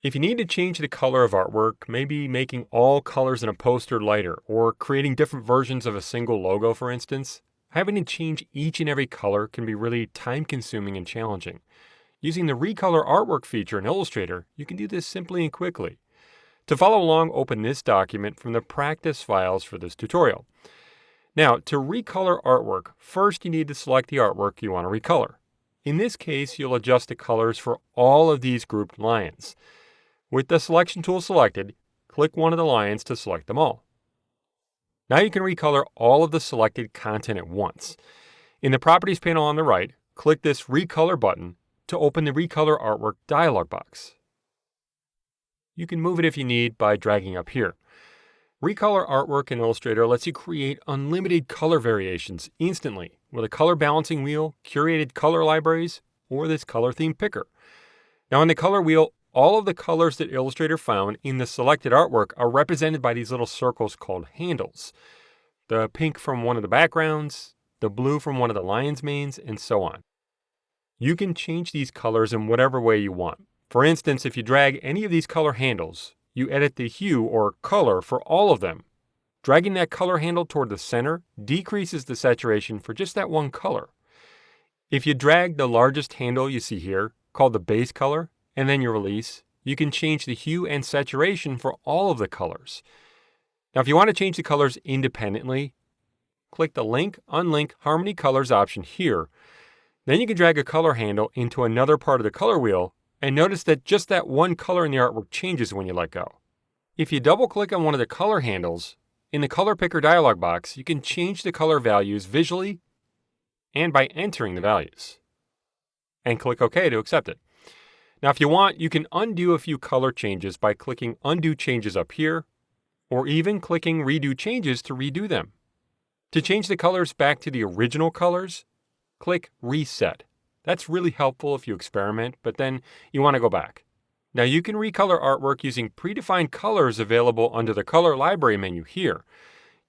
If you need to change the color of artwork, maybe making all colors in a poster lighter or creating different versions of a single logo, for instance, having to change each and every color can be really time-consuming and challenging. Using the Recolor artwork feature in Illustrator, you can do this simply and quickly. To follow along, open this document from the practice files for this tutorial. Now, to recolor artwork, first you need to select the artwork you want to recolor. In this case, you'll adjust the colors for all of these grouped lines. With the selection tool selected, click one of the lines to select them all. Now you can recolor all of the selected content at once. In the Properties panel on the right, click this Recolor button to open the Recolor Artwork dialog box. You can move it if you need by dragging up here. Recolor Artwork in Illustrator lets you create unlimited color variations instantly with a color balancing wheel, curated color libraries, or this color theme picker. Now in the color wheel, all of the colors that Illustrator found in the selected artwork are represented by these little circles called handles. The pink from one of the backgrounds, the blue from one of the lion's manes, and so on. You can change these colors in whatever way you want. For instance, if you drag any of these color handles, you edit the hue or color for all of them. Dragging that color handle toward the center decreases the saturation for just that one color. If you drag the largest handle you see here, called the base color, and then you release, you can change the hue and saturation for all of the colors. Now, if you want to change the colors independently, click the Link, Unlink Harmony Colors option here. Then you can drag a color handle into another part of the color wheel, and notice that just that one color in the artwork changes when you let go. If you double-click on one of the color handles, in the Color Picker dialog box, you can change the color values visually and by entering the values. And click OK to accept it. Now, if you want, you can undo a few color changes by clicking Undo Changes up here, or even clicking Redo Changes to redo them. To change the colors back to the original colors, click Reset. That's really helpful if you experiment, but then you want to go back. Now, you can recolor artwork using predefined colors available under the Color Library menu here.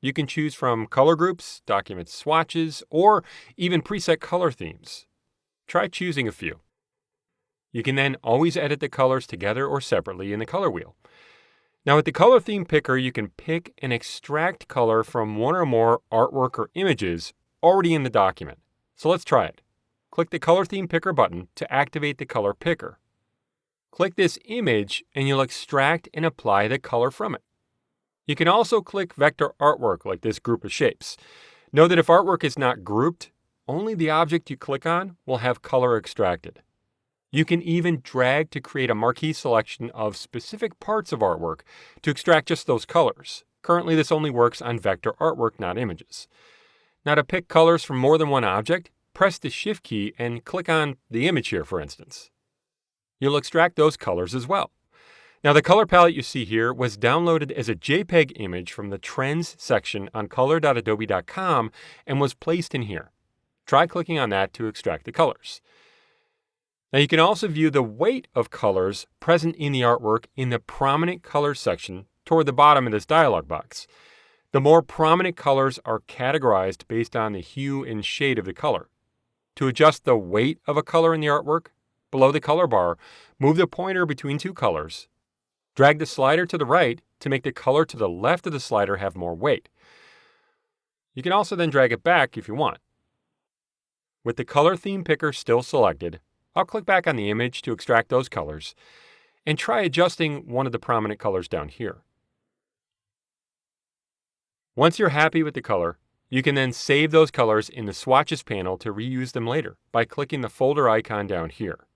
You can choose from color groups, document swatches, or even preset color themes. Try choosing a few. You can then always edit the colors together or separately in the color wheel. Now with the color theme picker, you can pick and extract color from one or more artwork or images already in the document. So let's try it. Click the color theme picker button to activate the color picker. Click this image and you'll extract and apply the color from it. You can also click vector artwork like this group of shapes. Know that if artwork is not grouped, only the object you click on will have color extracted. You can even drag to create a marquee selection of specific parts of artwork to extract just those colors. Currently, this only works on vector artwork, not images. Now to pick colors from more than one object, press the Shift key and click on the image here, for instance. You'll extract those colors as well. Now the color palette you see here was downloaded as a JPEG image from the Trends section on color.adobe.com and was placed in here. Try clicking on that to extract the colors. Now you can also view the weight of colors present in the artwork in the Prominent Colors section toward the bottom of this dialog box. The more prominent colors are categorized based on the hue and shade of the color. To adjust the weight of a color in the artwork, below the color bar, move the pointer between two colors. Drag the slider to the right to make the color to the left of the slider have more weight. You can also then drag it back if you want. With the color theme picker still selected, I'll click back on the image to extract those colors and try adjusting one of the prominent colors down here. Once you're happy with the color, you can then save those colors in the Swatches panel to reuse them later by clicking the folder icon down here.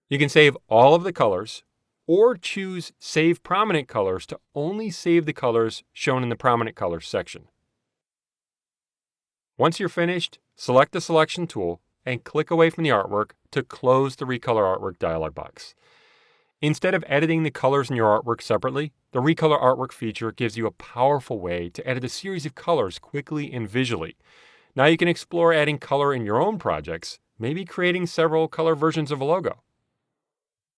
You can save all of the colors or choose Save Prominent Colors to only save the colors shown in the Prominent Colors section. Once you're finished, select the Selection tool and click away from the artwork to close the Recolor Artwork dialog box. Instead of editing the colors in your artwork separately, the Recolor Artwork feature gives you a powerful way to edit a series of colors quickly and visually. Now you can explore adding color in your own projects, maybe creating several color versions of a logo.